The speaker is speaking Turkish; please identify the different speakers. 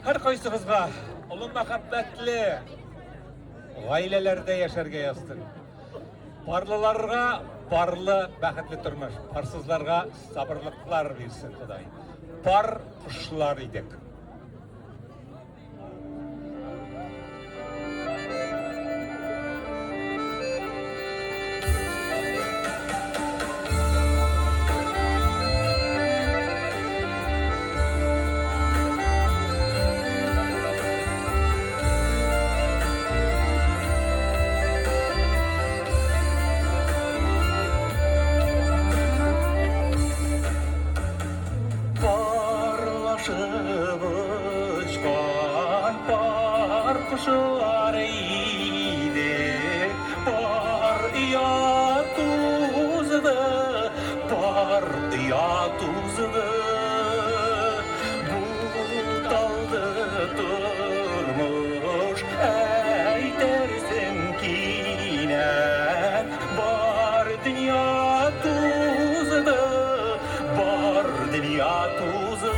Speaker 1: Her kayısınızga ulun muhabbetli ailelerde yaşarga yazsın. Barlılarga barlı bəxtli turmuş, barsızlarga sabırlıklar versin Xuday. Bar kuşlar idik.
Speaker 2: Uçkan par kuşlar iyiydi, par ya tuzdu, par ya tuzdu. Bu daldı durmuş, eydersin kine, bar dünya tuzdu, bar dünya tuzdu.